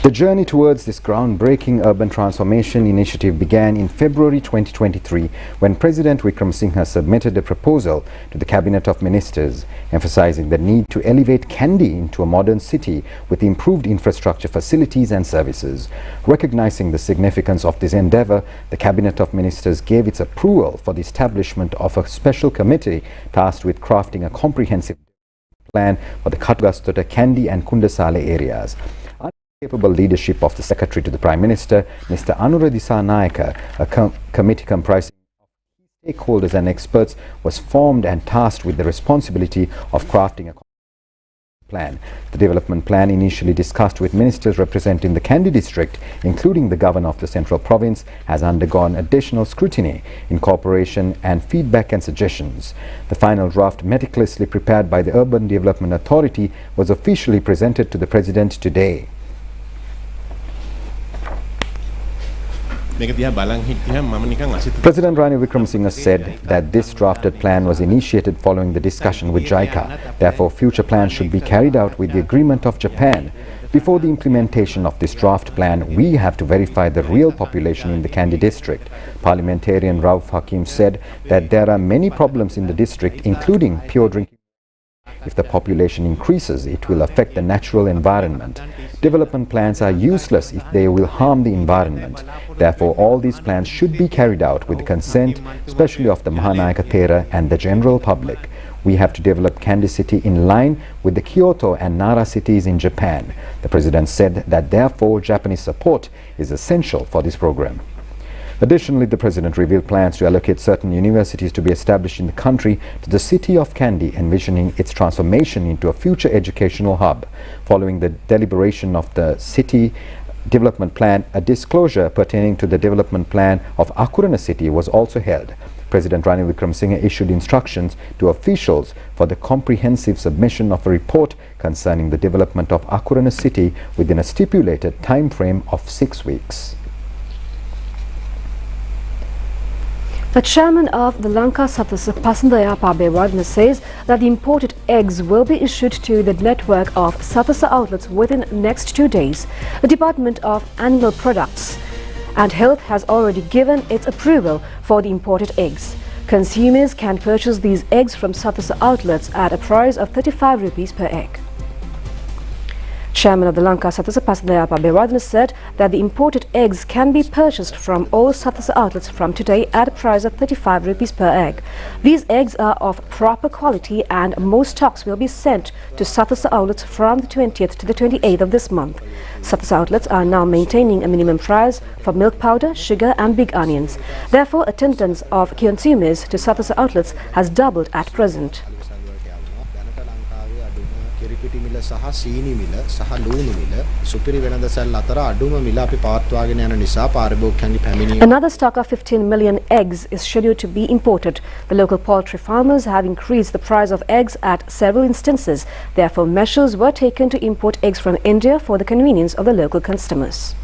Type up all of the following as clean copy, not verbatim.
The journey towards this groundbreaking urban transformation initiative began in February 2023 when President Wickremesinghe submitted a proposal to the Cabinet of Ministers, emphasizing the need to elevate Kandy into a modern city with improved infrastructure facilities and services. Recognizing the significance of this endeavor, the Cabinet of Ministers gave its approval for the establishment of a special committee tasked with crafting a comprehensive plan for the Katugastota, Kandy and Kundasale areas. Capable leadership of the Secretary to the Prime Minister, Mr. Anura Dissanayake, a committee comprising of stakeholders and experts, was formed and tasked with the responsibility of crafting a plan. The development plan, initially discussed with ministers representing the Kandy district, including the governor of the central province, has undergone additional scrutiny, incorporation and feedback and suggestions. The final draft, meticulously prepared by the Urban Development Authority, was officially presented to the President today. President Ranil Wickremesinghe said that this drafted plan was initiated following the discussion with JICA. Therefore, future plans should be carried out with the agreement of Japan. Before the implementation of this draft plan, we have to verify the real population in the Kandy district. Parliamentarian Rauf Hakim said that there are many problems in the district, including pure drinking. If the population increases, it will affect the natural environment. Development plans are useless if they will harm the environment. Therefore, all these plans should be carried out with the consent, especially of the Mahanayaka Thera and the general public. We have to develop Kandy city in line with the Kyoto and Nara cities in Japan. The President said that therefore Japanese support is essential for this program. Additionally, the President revealed plans to allocate certain universities to be established in the country to the city of Kandy, envisioning its transformation into a future educational hub. Following the deliberation of the city development plan, a disclosure pertaining to the development plan of Akurana city was also held. President Ranil Wickremesinghe issued instructions to officials for the comprehensive submission of a report concerning the development of Akurana city within a stipulated time frame of 6 weeks. The chairman of the Lanka Sathasa Pasandaya Pabewadna says that the imported eggs will be issued to the network of Sathasa outlets within the next 2 days. The Department of Animal Products and Health has already given its approval for the imported eggs. Consumers can purchase these eggs from Sathasa outlets at a price of 35 rupees per egg. Chairman of the Lanka Sathasa Pasandaya Pabewadna said that the imported eggs can be purchased from all Sathasa outlets from today at a price of 35 rupees per egg. These eggs are of proper quality and most stocks will be sent to Sathasa outlets from the 20th to the 28th of this month. Sathasa outlets are now maintaining a minimum price for milk powder, sugar and big onions. Therefore, attendance of consumers to Sathasa outlets has doubled at present. Another stock of 15 million eggs is scheduled to be imported. The local poultry farmers have increased the price of eggs at several instances. Therefore, measures were taken to import eggs from India for the convenience of the local customers.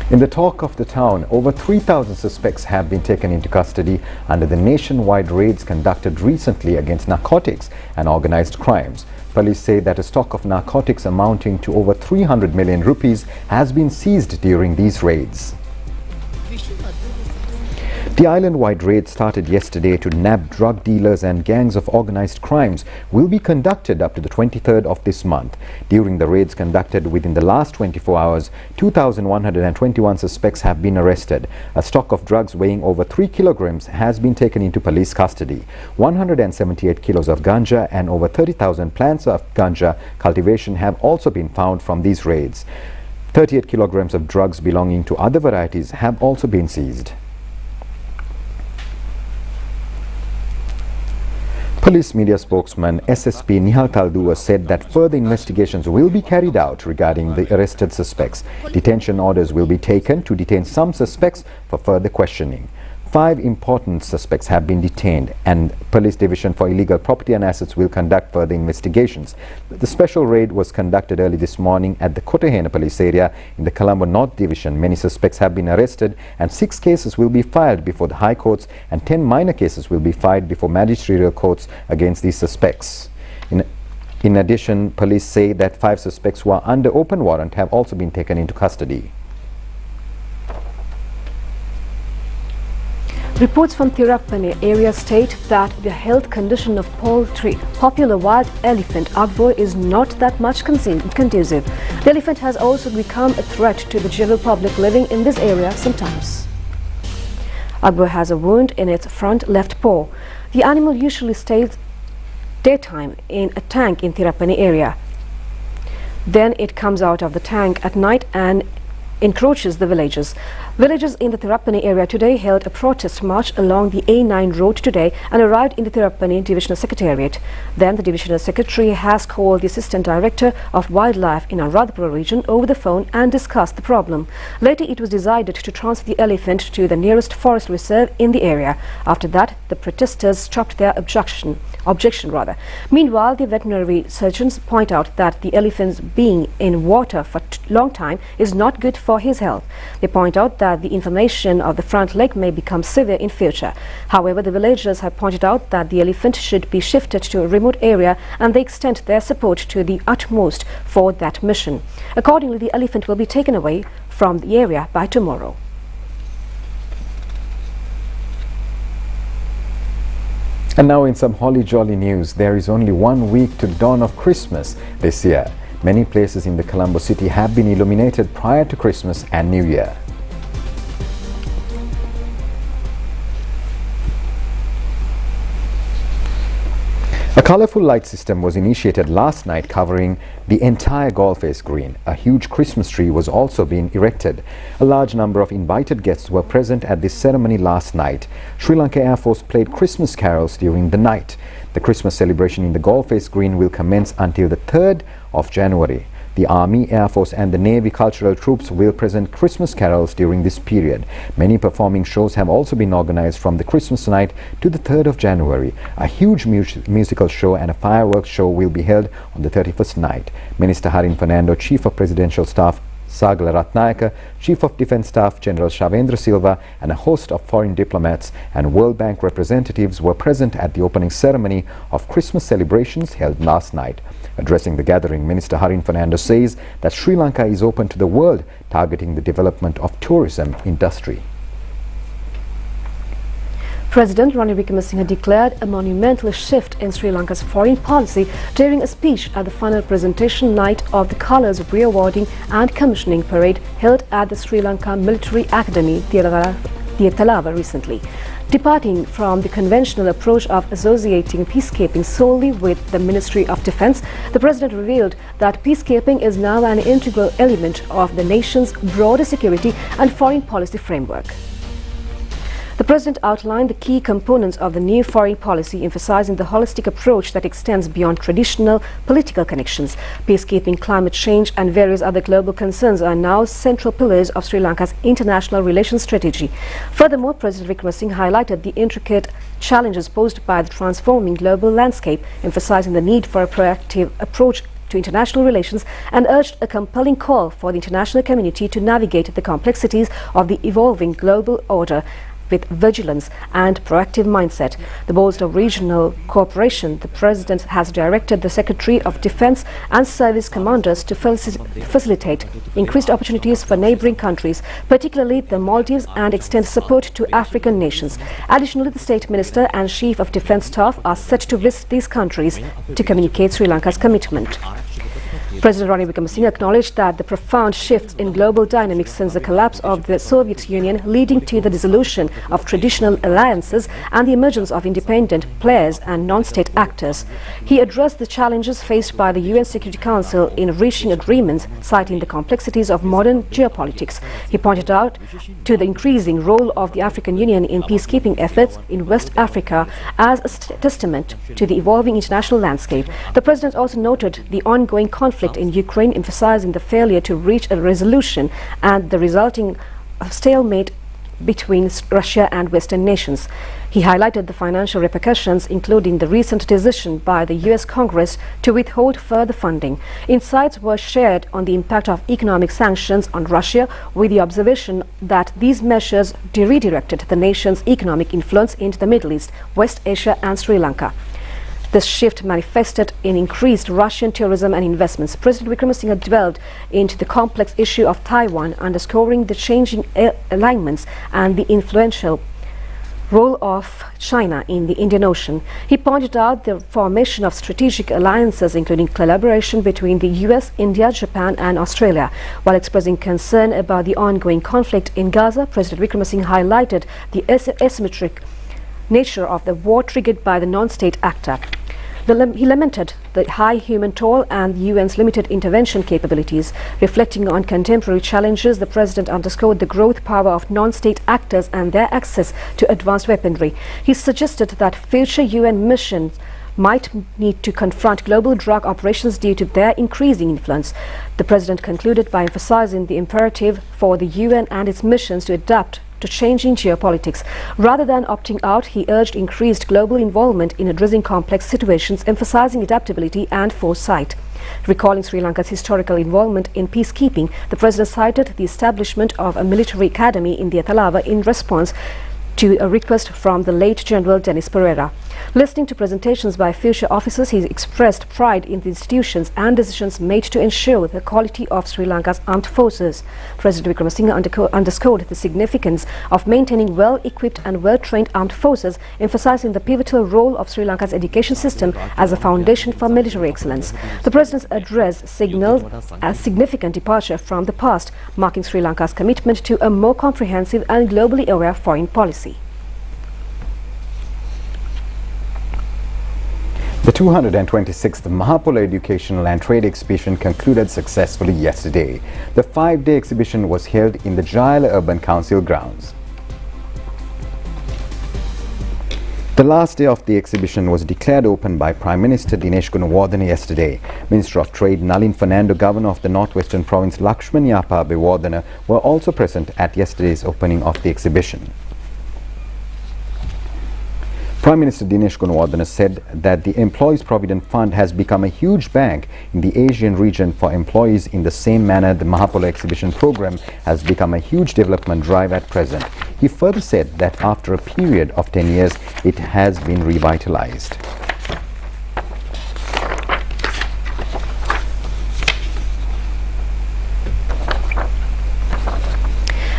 In the talk of the town, over 3,000 suspects have been taken into custody under the nationwide raids conducted recently against narcotics and organized crimes. Police say that a stock of narcotics amounting to over 300 million rupees has been seized during these raids. The island-wide raid started yesterday to nab drug dealers and gangs of organized crimes will be conducted up to the 23rd of this month. During the raids conducted within the last 24 hours, 2,121 suspects have been arrested. A stock of drugs weighing over 3 kilograms has been taken into police custody. 178 kilos of ganja and over 30,000 plants of ganja cultivation have also been found from these raids. 38 kilograms of drugs belonging to other varieties have also been seized. Police media spokesman SSP Nihal Taldua said that further investigations will be carried out regarding the arrested suspects. Detention orders will be taken to detain some suspects for further questioning. 5 important suspects have been detained and Police Division for Illegal Property and Assets will conduct further investigations. The special raid was conducted early this morning at the Kotahena police area in the Colombo North Division. Many suspects have been arrested and 6 cases will be filed before the High Courts and 10 minor cases will be filed before magisterial courts against these suspects. In addition, police say that 5 suspects who are under open warrant have also been taken into custody. Reports from Tirupani area state that the health condition of popular wild elephant Akbar is not that much conducive. The elephant has also become a threat to the general public living in this area sometimes. Akbar has a wound in its front left paw. The animal usually stays daytime in a tank in Tirupani area. Then it comes out of the tank at night and encroaches the villages. Villagers in the Tirupani area today held a protest march along the A9 road today and arrived in the Tirupani Divisional Secretariat. Then the Divisional Secretary has called the Assistant Director of Wildlife in Anuradhapura region over the phone and discussed the problem. Later it was decided to transfer the elephant to the nearest forest reserve in the area. After that, the protesters stopped their objection. Meanwhile, the veterinary surgeons point out that the elephant's being in water for a long time is not good for his health. They point out that the inflammation of the front leg may become severe in future. However, the villagers have pointed out that the elephant should be shifted to a remote area and they extend their support to the utmost for that mission. Accordingly, the elephant will be taken away from the area by tomorrow. And now in some holly-jolly news, there is only 1 week to the dawn of Christmas this year. Many places in the Colombo city have been illuminated prior to Christmas and New Year. A colourful light system was initiated last night covering the entire golf-face green. A huge Christmas tree was also being erected. A large number of invited guests were present at this ceremony last night. Sri Lanka Air Force played Christmas carols during the night. The Christmas celebration in the golf-face green will commence until the 3rd of January. The Army, Air Force and the Navy cultural troops will present Christmas carols during this period. Many performing shows have also been organized from the Christmas night to the 3rd of January. A huge musical show and a fireworks show will be held on the 31st night. Minister Harin Fernando, Chief of Presidential Staff Sagala Ratnayaka, Chief of Defence Staff General Shavendra Silva and a host of foreign diplomats and World Bank representatives were present at the opening ceremony of Christmas celebrations held last night. Addressing the gathering, Minister Harin Fernando says that Sri Lanka is open to the world, targeting the development of tourism industry. President Ranil Wickremesinghe declared a monumental shift in Sri Lanka's foreign policy during a speech at the final presentation night of the Colours Re-awarding and Commissioning Parade held at the Sri Lanka Military Academy, Tiyatalawa recently. Departing from the conventional approach of associating peacekeeping solely with the Ministry of Defence, the President revealed that peacekeeping is now an integral element of the nation's broader security and foreign policy framework. The President outlined the key components of the new foreign policy, emphasizing the holistic approach that extends beyond traditional political connections. Peacekeeping, climate change and various other global concerns are now central pillars of Sri Lanka's international relations strategy. Furthermore, President Wickremesinghe highlighted the intricate challenges posed by the transforming global landscape, emphasizing the need for a proactive approach to international relations and urged a compelling call for the international community to navigate the complexities of the evolving global order with vigilance and proactive mindset. The boast of regional cooperation, the President has directed the Secretary of Defence and Service Commanders to facilitate increased opportunities for neighbouring countries, particularly the Maldives, and extend support to African nations. Additionally, the State Minister and Chief of Defence Staff are set to visit these countries to communicate Sri Lanka's commitment. President Ranil Wickremesinghe acknowledged that the profound shifts in global dynamics since the collapse of the Soviet Union, leading to the dissolution of traditional alliances and the emergence of independent players and non-state actors. He addressed the challenges faced by the UN Security Council in reaching agreements, citing the complexities of modern geopolitics. He pointed out to the increasing role of the African Union in peacekeeping efforts in West Africa as a testament to the evolving international landscape. The President also noted the ongoing conflict in Ukraine, emphasizing the failure to reach a resolution and the resulting stalemate between Russia and Western nations. He highlighted the financial repercussions, including the recent decision by the US Congress to withhold further funding. Insights were shared on the impact of economic sanctions on Russia, with the observation that these measures redirected the nation's economic influence into the Middle East, West Asia and Sri Lanka. This shift manifested in increased Russian tourism and investments. President Wickremesinghe delved into the complex issue of Taiwan, underscoring the changing alignments and the influential role of China in the Indian Ocean. He pointed out the formation of strategic alliances, including collaboration between the US, India, Japan and Australia. While expressing concern about the ongoing conflict in Gaza, President Wickremesinghe highlighted the asymmetric nature of the war triggered by the non-state actor. He lamented the high human toll and the UN's limited intervention capabilities. Reflecting on contemporary challenges, the President underscored the growth power of non-state actors and their access to advanced weaponry. He suggested that future UN missions might need to confront global drug operations due to their increasing influence. The President concluded by emphasizing the imperative for the UN and its missions to adapt to changing geopolitics. Rather than opting out, he urged increased global involvement in addressing complex situations, emphasizing adaptability and foresight. Recalling Sri Lanka's historical involvement in peacekeeping, the President cited the establishment of a military academy in the Athalava in response to a request from the late General Dennis Pereira. Listening to presentations by future officers, he expressed pride in the institutions and decisions made to ensure the quality of Sri Lanka's armed forces. President Wickremesinghe underscored the significance of maintaining well-equipped and well-trained armed forces, emphasizing the pivotal role of Sri Lanka's education system as a foundation for military excellence. The President's address signaled a significant departure from the past, marking Sri Lanka's commitment to a more comprehensive and globally aware foreign policy. The 226th Mahapolo Educational and Trade Exhibition concluded successfully yesterday. The 5-day exhibition was held in the Jayala Urban Council grounds. The last day of the exhibition was declared open by Prime Minister Dinesh Gunawardene yesterday. Minister of Trade Nalin Fernando, Governor of the Northwestern Province Lakshman Yapa Abewardena were also present at yesterday's opening of the exhibition. Prime Minister Dinesh Gunawardene said that the Employees Provident Fund has become a huge bank in the Asian region for employees. In the same manner, the Mahapolo exhibition program has become a huge development drive at present. He further said that after a period of 10 years, it has been revitalized.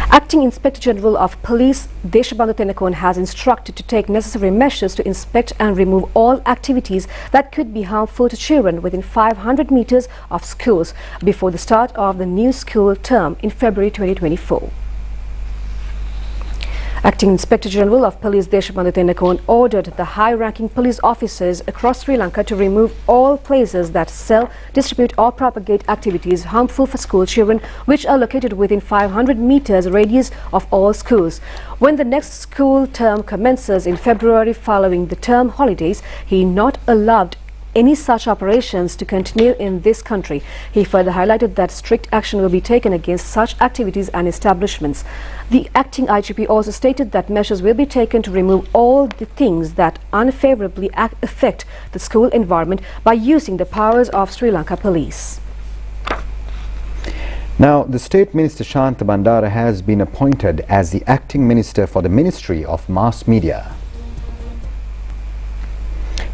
Acting Inspector General of Police Deshabandhu Tennakoon has instructed to take necessary measures to inspect and remove all activities that could be harmful to children within 500 meters of schools before the start of the new school term in February 2024. Acting Inspector General of Police Deshabandhu Tennakoon ordered the high-ranking police officers across Sri Lanka to remove all places that sell, distribute or propagate activities harmful for school children which are located within 500 meters radius of all schools. When the next school term commences in February following the term holidays, he not allowed any such operations to continue in this country. He further highlighted that strict action will be taken against such activities and establishments. The acting IGP also stated that measures will be taken to remove all the things that unfavorably affect the school environment by using the powers of Sri Lanka Police. Now, the State Minister Shanta Bandara has been appointed as the acting minister for the Ministry of Mass Media.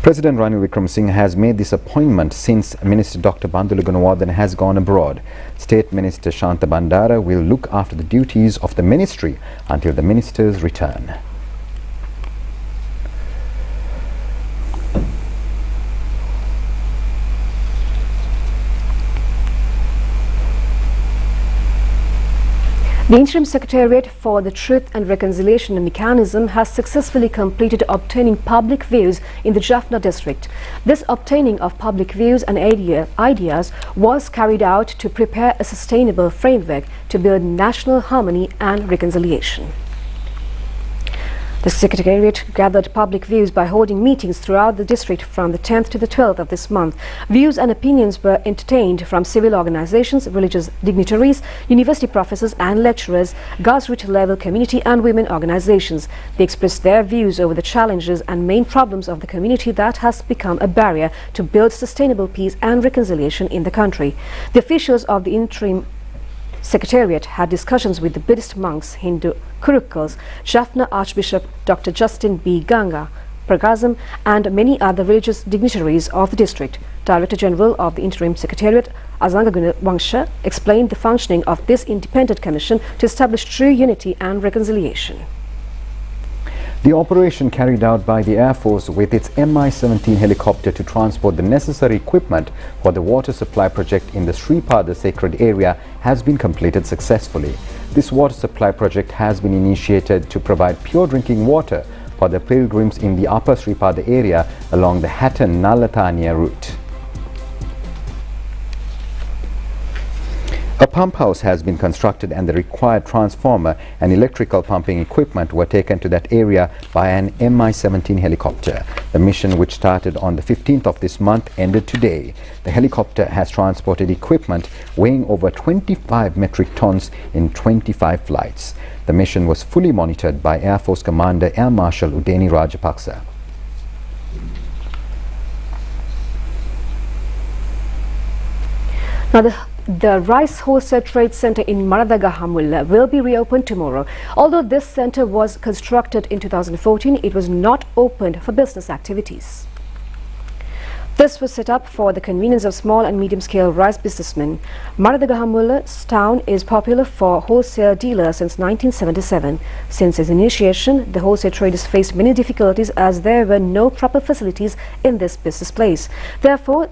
President Ranil Wickremesinghe has made this appointment since Minister Dr. Bandulu Gunawardene has gone abroad. State Minister Shanta Bandara will look after the duties of the ministry until the minister's return. The Interim Secretariat for the Truth and Reconciliation Mechanism has successfully completed obtaining public views in the Jaffna district. This obtaining of public views and ideas was carried out to prepare a sustainable framework to build national harmony and reconciliation. The Secretariat gathered public views by holding meetings throughout the district from the 10th to the 12th of this month. Views and opinions were entertained from civil organizations, religious dignitaries, university professors and lecturers, grassroots level community and women organizations. They expressed their views over the challenges and main problems of the community that has become a barrier to build sustainable peace and reconciliation in the country. The officials of the Interim Secretariat had discussions with the Buddhist monks, Hindu Kurukals, Jaffna Archbishop Dr. Justin B. Ganga, Pragasam, and many other religious dignitaries of the district. Director General of the Interim Secretariat, Azanga Gunawangsha, explained the functioning of this independent commission to establish true unity and reconciliation. The operation carried out by the Air Force with its Mi-17 helicopter to transport the necessary equipment for the water supply project in the Sripada sacred area has been completed successfully. This water supply project has been initiated to provide pure drinking water for the pilgrims in the upper Sripada area along the Hatton-Nalatania route. A pump house has been constructed and the required transformer and electrical pumping equipment were taken to that area by an Mi-17 helicopter. The mission, which started on the 15th of this month, ended today. The helicopter has transported equipment weighing over 25 metric tons in 25 flights. The mission was fully monitored by Air Force Commander Air Marshal Udeni Rajapaksa. Now, the Rice Wholesale Trade Center in Maradagahamulla will be reopened tomorrow. Although this center was constructed in 2014, it was not opened for business activities. This was set up for the convenience of small and medium-scale rice businessmen. Maradagahamulla's town is popular for wholesale dealers since 1977. Since its initiation, the wholesale traders faced many difficulties as there were no proper facilities in this business place. Therefore,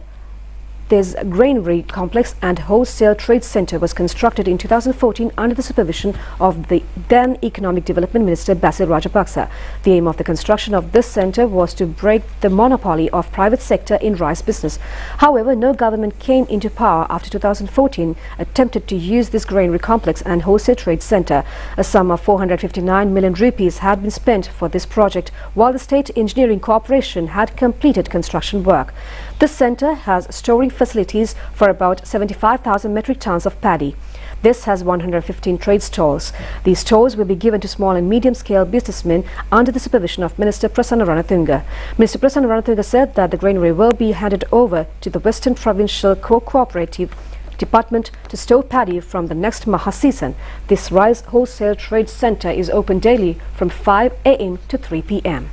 this granary complex and wholesale trade center was constructed in 2014 under the supervision of the then Economic Development Minister Basil Rajapaksa. The aim of the construction of this center was to break the monopoly of private sector in rice business. However, no government came into power after 2014 attempted to use this granary complex and wholesale trade center. A sum of 459 million rupees had been spent for this project, while the State Engineering Corporation had completed construction work. This center has storing facilities for about 75,000 metric tons of paddy. This has 115 trade stalls. These stalls will be given to small and medium-scale businessmen under the supervision of Minister Prasanna Ranatunga. Minister Prasanna Ranatunga said that the granary will be handed over to the Western Provincial Co-Cooperative Department to store paddy from the next Maha season. This rice wholesale trade center is open daily from 5 a.m. to 3 p.m.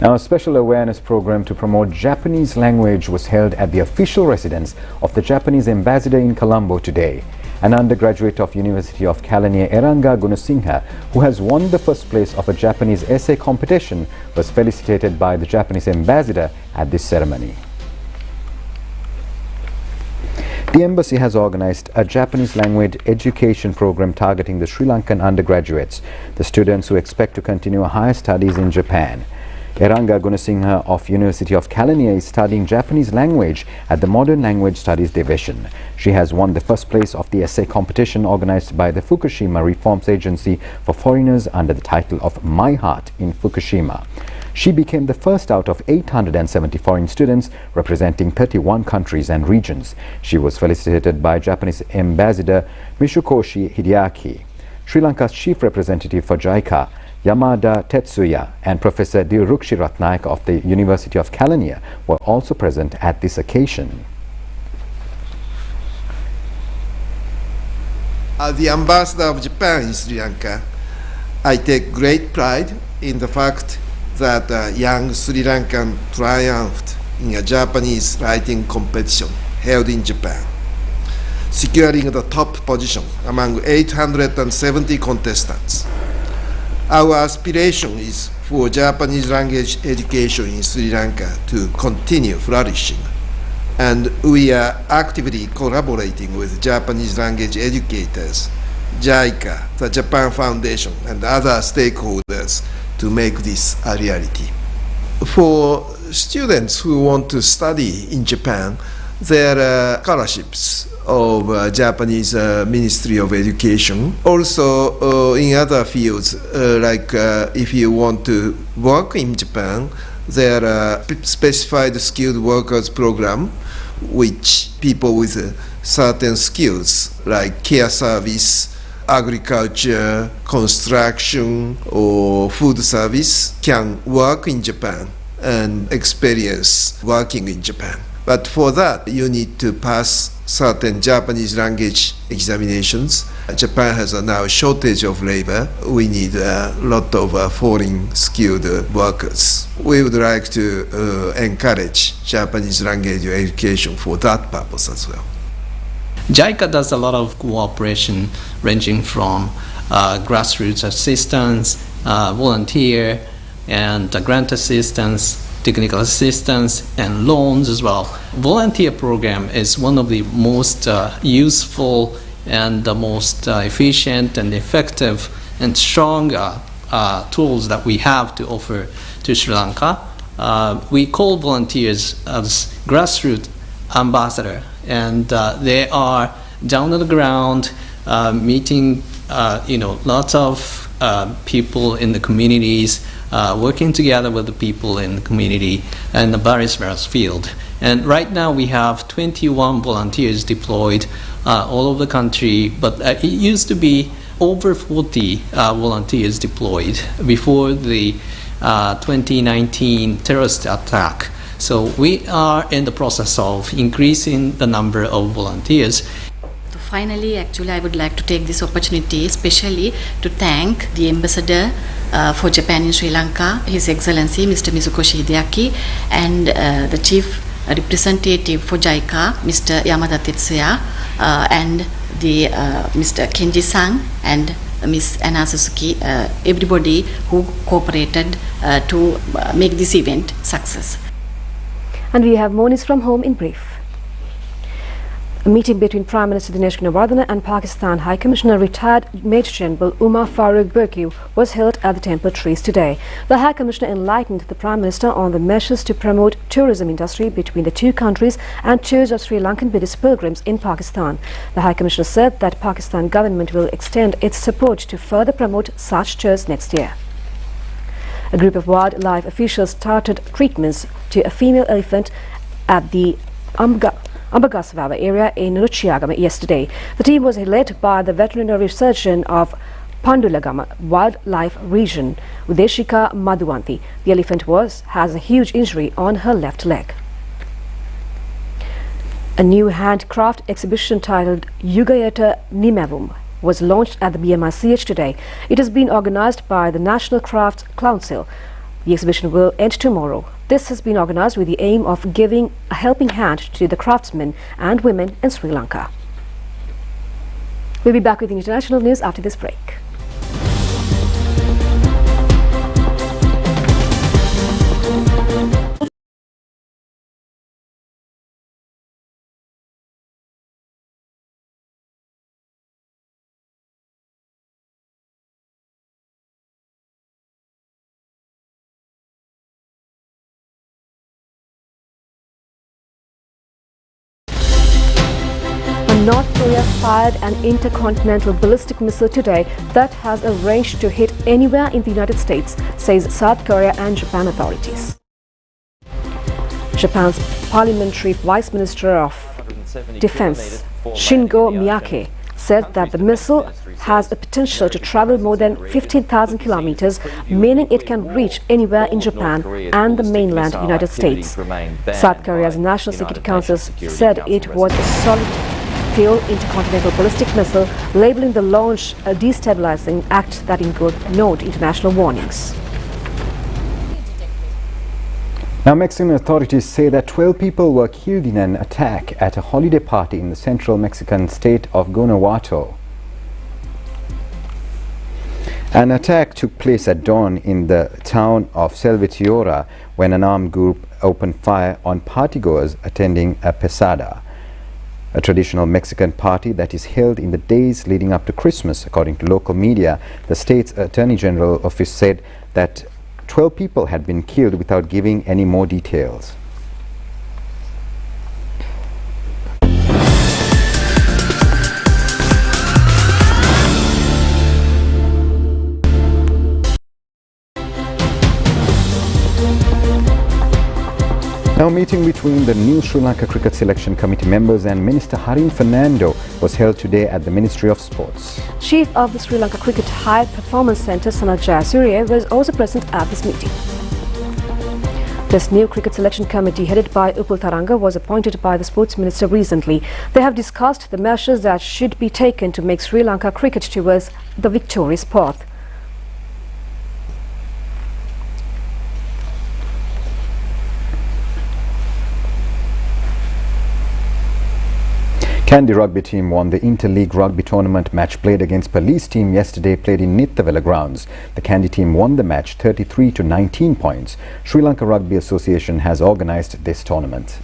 Now, a special awareness program to promote Japanese language was held at the official residence of the Japanese ambassador in Colombo today. An undergraduate of University of Kalaniya, Eranga Gunasinghe, who has won the first place of a Japanese essay competition, was felicitated by the Japanese ambassador at this ceremony. The embassy has organized a Japanese language education program targeting the Sri Lankan undergraduates, the students who expect to continue higher studies in Japan. Eranga Gunasinghe of University of Kalaniya is studying Japanese language at the Modern Language Studies Division. She has won the first place of the essay competition organized by the Fukushima Reforms Agency for Foreigners under the title of My Heart in Fukushima. She became the first out of 870 foreign students representing 31 countries and regions. She was felicitated by Japanese Ambassador Mitsukoshi Hideaki. Sri Lanka's Chief Representative for JICA, Yamada Tetsuya, and Professor Dilrukshi Ratnayaka of the University of Kalaniya were also present at this occasion. As the ambassador of Japan in Sri Lanka, I take great pride in the fact that a young Sri Lankan triumphed in a Japanese writing competition held in Japan, securing the top position among 870 contestants. Our aspiration is for Japanese language education in Sri Lanka to continue flourishing, and we are actively collaborating with Japanese language educators, JICA, the Japan Foundation, and other stakeholders to make this a reality. For students who want to study in Japan, there are scholarships of Japanese Ministry of Education. Also, in other fields, like if you want to work in Japan, there are specified skilled workers program, which people with certain skills like care service, agriculture, construction, or food service can work in Japan and experience working in Japan. But for that, you need to pass certain Japanese language examinations. Japan has now a shortage of labor. We need a lot of foreign skilled workers. We would like to encourage Japanese language education for that purpose as well. JICA does a lot of cooperation ranging from grassroots assistance, volunteer, and grant assistance, technical assistance, and loans as well. Volunteer program is one of the most useful and the most efficient and effective and strong tools that we have to offer to Sri Lanka. We call volunteers as grassroots ambassador, and they are down on the ground meeting lots of people in the communities, working together with the people in the community and the various field. And right now we have 21 volunteers deployed all over the country, but it used to be over 40 volunteers deployed before the 2019 terrorist attack. So we are in the process of increasing the number of volunteers. Finally, actually, I would like to take this opportunity especially to thank the Ambassador for Japan in Sri Lanka, His Excellency Mr. Mizukoshi Hideaki, and the Chief Representative for JICA, Mr. Yamada Tetsuya, and the Mr. Kenji Sang and Ms. Anna Suzuki, everybody who cooperated to make this event success. And we have more news from home in brief. A meeting between Prime Minister Dinesh Gunawardena and Pakistan High Commissioner retired Major General Umar Farooq Burki was held at the Temple Trees today. The High Commissioner enlightened the Prime Minister on the measures to promote tourism industry between the two countries and tours of Sri Lankan Buddhist pilgrims in Pakistan. The High Commissioner said that Pakistan government will extend its support to further promote such tours next year. A group of wildlife officials started treatments to a female elephant at the Ambagasvava area in Ruchiagama yesterday. The team was led by the veterinary surgeon of Pandulagama Wildlife Region, Udeshika Madhuvanti. The elephant has a huge injury on her left leg. A new handcraft exhibition titled Yugayata Nimavum was launched at the BMICH today. It has been organized by the National Crafts Council. The exhibition will end tomorrow. This has been organized with the aim of giving a helping hand to the craftsmen and women in Sri Lanka. We'll be back with international news after this break. North Korea fired an intercontinental ballistic missile today that has a range to hit anywhere in the United States, says South Korea and Japan authorities. Japan's Parliamentary Vice Minister of Defense, Shingo Miyake, said that the missile has a potential to travel more than 15,000 kilometers, meaning it can reach anywhere in Japan and the mainland United States. South Korea's National Security Council said it was a solid fuel intercontinental ballistic missile, labeling the launch a destabilizing act that ignored international warnings. Now, Mexican authorities say that 12 people were killed in an attack at a holiday party in the central Mexican state of Guanajuato. An attack took place at dawn in the town of Salvatierra when an armed group opened fire on partygoers attending a pesada, a traditional Mexican party that is held in the days leading up to Christmas. According to local media, the state's Attorney General office said that 12 people had been killed without giving any more details. Now, a meeting between the new Sri Lanka Cricket Selection Committee members and Minister Harin Fernando was held today at the Ministry of Sports. Chief of the Sri Lanka Cricket High Performance Centre, Sanal Jayasuriya, was also present at this meeting. This new cricket selection committee headed by Upul Taranga was appointed by the Sports Minister recently. They have discussed the measures that should be taken to make Sri Lanka cricket towards the victorious path. Kandy rugby team won the Inter-League rugby tournament match played against Police team yesterday played in Nittavela grounds. The Kandy team won the match 33 to 19 points. Sri Lanka Rugby Association has organised this tournament.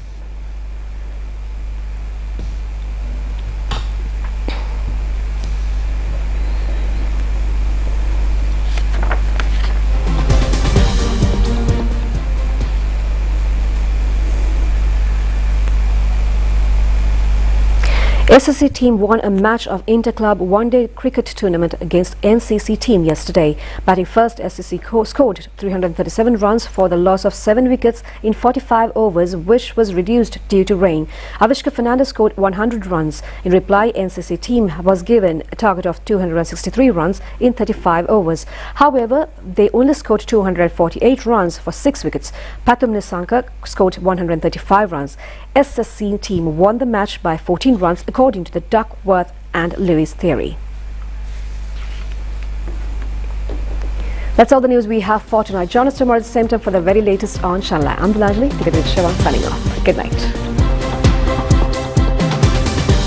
SSC team won a match of Inter-Club one-day cricket tournament against NCC team yesterday. Batting first, SSC scored 337 runs for the loss of 7 wickets in 45 overs, which was reduced due to rain. Avishka Fernandez scored 100 runs. In reply, NCC team was given a target of 263 runs in 35 overs. However, they only scored 248 runs for 6 wickets. Pathum Nisanka scored 135 runs. SSC team won the match by 14 runs according to the Duckworth and Lewis theory. That's all the news we have for tonight. Join us tomorrow at the same time for the very latest on ChannelEye. I'm Dilajali, signing off. Good night.